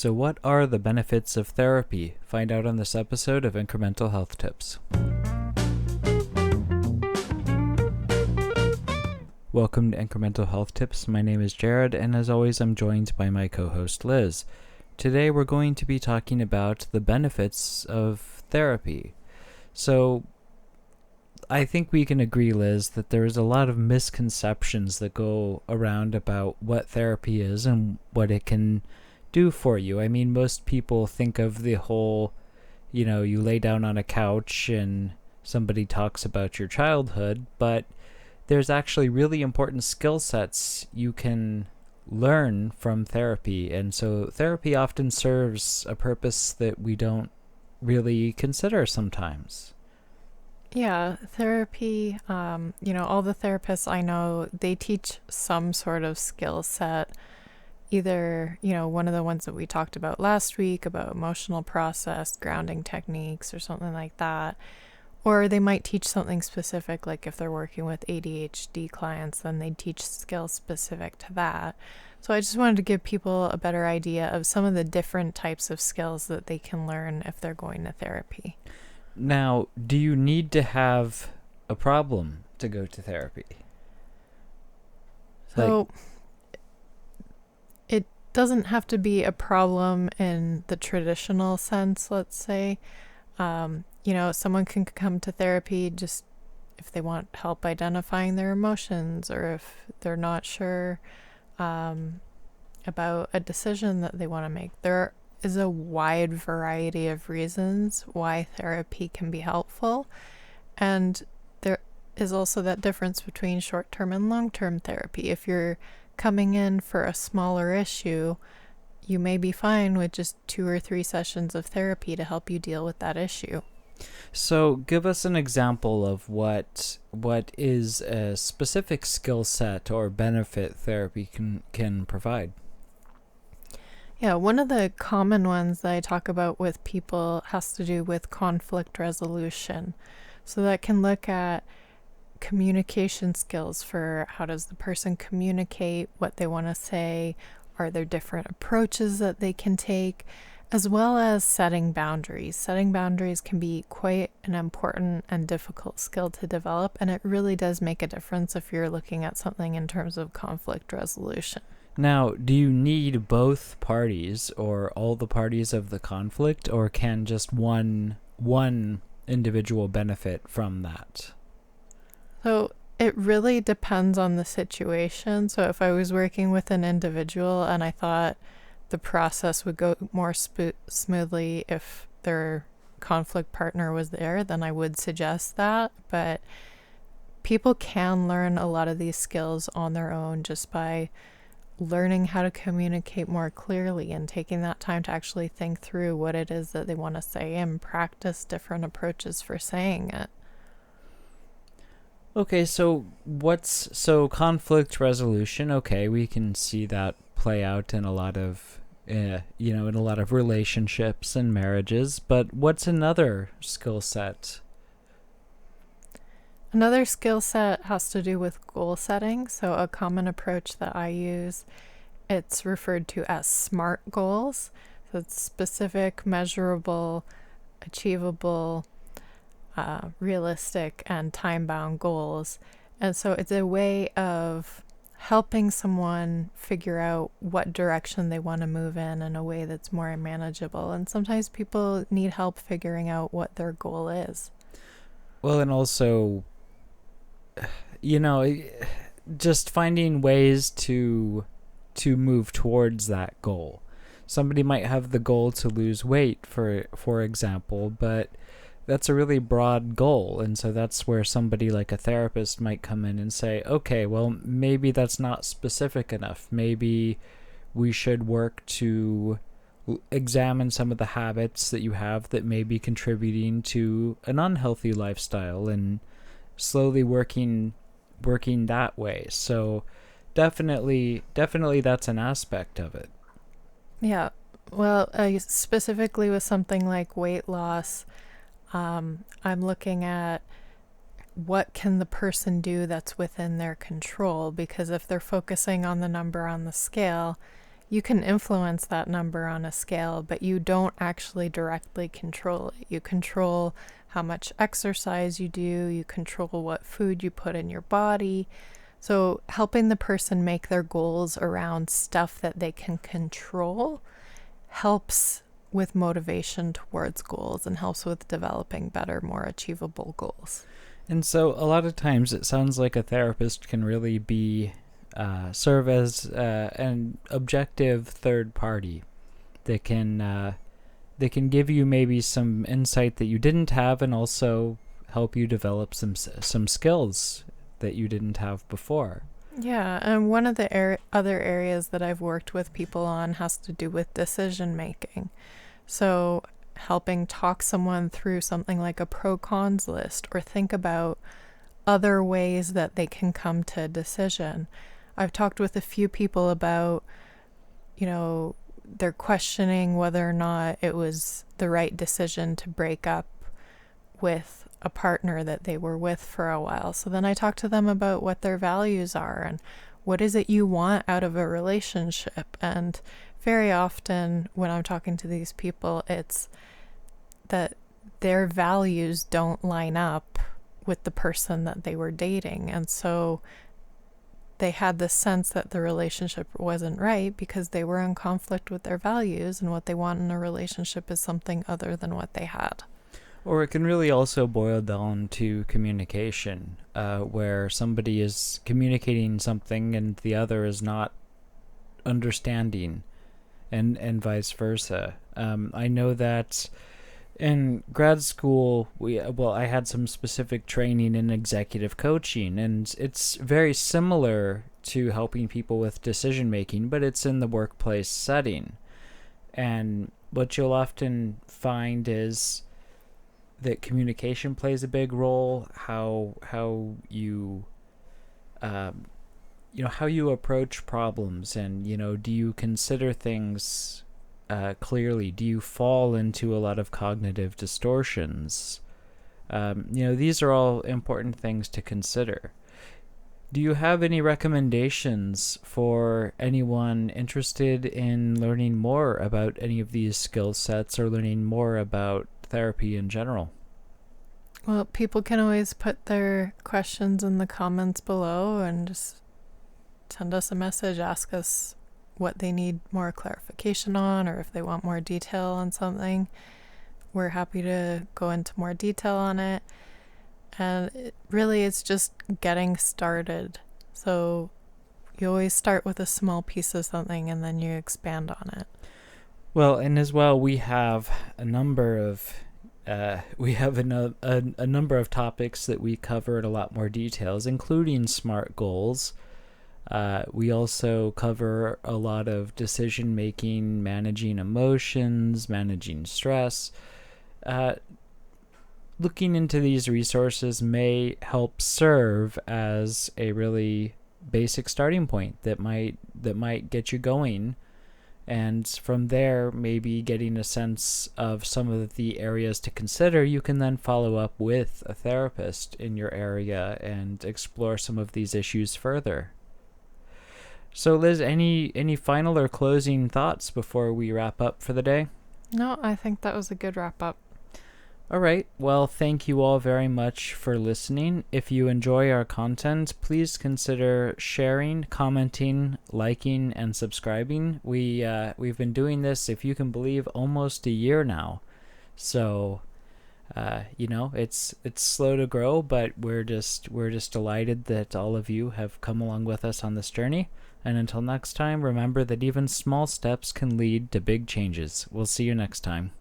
So what are the benefits of therapy? Find out on this episode of IncreMental Health Tips. Welcome to IncreMental Health Tips. My name is Jared, and as always, I'm joined by my co-host Liz. Today we're going to be talking about the benefits of therapy. So I think we can agree, Liz, that there's a lot of misconceptions that go around about what therapy is and what it can do for you. I mean, most people think of the whole, you lay down on a couch and somebody talks about your childhood, but there's actually really important skill sets you can learn from therapy. And so therapy often serves a purpose that we don't really consider sometimes. Yeah, therapy, all the therapists I know, they teach some sort of skill set. Either, one of the ones that we talked about last week about emotional process, grounding techniques or something like that. Or they might teach something specific, like if they're working with ADHD clients, then they teach skills specific to that. So I just wanted to give people a better idea of some of the different types of skills that they can learn if they're going to therapy. Now, do you need to have a problem to go to therapy? So it doesn't have to be a problem in the traditional sense, let's say. Someone can come to therapy just if they want help identifying their emotions, or if they're not sure about a decision that they want to make. There is a wide variety of reasons why therapy can be helpful. And there is also that difference between short-term and long-term therapy. If you're coming in for a smaller issue, you may be fine with just 2 or 3 sessions of therapy to help you deal with that issue. So give us an example of what is a specific skill set or benefit therapy can provide. Yeah, one of the common ones that I talk about with people has to do with conflict resolution. So that can look at communication skills for how does the person communicate what they want to say, are there different approaches that they can take, as well as setting boundaries. Setting boundaries can be quite an important and difficult skill to develop, and it really does make a difference if you're looking at something in terms of conflict resolution. Now, do you need both parties or all the parties of the conflict, or can just one individual benefit from that? So it really depends on the situation. So if I was working with an individual and I thought the process would go more smoothly if their conflict partner was there, then I would suggest that. But people can learn a lot of these skills on their own just by learning how to communicate more clearly and taking that time to actually think through what it is that they want to say and practice different approaches for saying it. Okay, so conflict resolution? Okay, we can see that play out in a lot of relationships and marriages. But what's another skill set? Another skill set has to do with goal setting. So a common approach that I use, it's referred to as SMART goals. So it's specific, measurable, achievable, realistic, and time-bound goals. And so it's a way of helping someone figure out what direction they want to move in a way that's more manageable. And sometimes people need help figuring out what their goal is. Well, and also, just finding ways to move towards that goal. Somebody might have the goal to lose weight, for example, but that's a really broad goal. And so that's where somebody like a therapist might come in and say, okay, well, maybe that's not specific enough. Maybe we should work to examine some of the habits that you have that may be contributing to an unhealthy lifestyle and slowly working that way. So definitely that's an aspect of it. Yeah. Well, specifically with something like weight loss, I'm looking at what can the person do that's within their control, because if they're focusing on the number on the scale, you can influence that number on a scale, but you don't actually directly control it. You control how much exercise you do, you control what food you put in your body. So helping the person make their goals around stuff that they can control helps with motivation towards goals and helps with developing better, more achievable goals. And so a lot of times it sounds like a therapist can really be serve as an objective third party that can give you maybe some insight that you didn't have, and also help you develop some skills that you didn't have before. Yeah, and one of the other areas that I've worked with people on has to do with decision making. So helping talk someone through something like a pro-cons list, or think about other ways that they can come to a decision. I've talked with a few people about, they're questioning whether or not it was the right decision to break up with a partner that they were with for a while. So then I talked to them about what their values are and what is it you want out of a relationship. And very often when I'm talking to these people, it's that their values don't line up with the person that they were dating. And so they had the sense that the relationship wasn't right because they were in conflict with their values, and what they want in a relationship is something other than what they had. Or it can really also boil down to communication, where somebody is communicating something and the other is not understanding, and vice versa. I know that in grad school, I had some specific training in executive coaching, and it's very similar to helping people with decision making, but it's in the workplace setting. And what you'll often find is that communication plays a big role. How you how you approach problems, and do you consider things clearly? Do you fall into a lot of cognitive distortions? These are all important things to consider. Do you have any recommendations for anyone interested in learning more about any of these skill sets, or learning more about therapy in general? Well, people can always put their questions in the comments below and just send us a message, ask us what they need more clarification on, or if they want more detail on something. We're happy to go into more detail on it. And it's just getting started. So you always start with a small piece of something and then you expand on it. Well, and as well, we have a number of a number of topics that we cover in a lot more details, including SMART goals. We also cover a lot of decision making, managing emotions, managing stress. Looking into these resources may help serve as a really basic starting point that might get you going, and from there, maybe getting a sense of some of the areas to consider. You can then follow up with a therapist in your area and explore some of these issues further. So Liz, any final or closing thoughts before we wrap up for the day? No, I think that was a good wrap up. All right. Well, thank you all very much for listening. If you enjoy our content, please consider sharing, commenting, liking, and subscribing. We've been doing this, if you can believe, almost a year now. So, it's slow to grow, but we're just delighted that all of you have come along with us on this journey. And until next time, remember that even small steps can lead to big changes. We'll see you next time.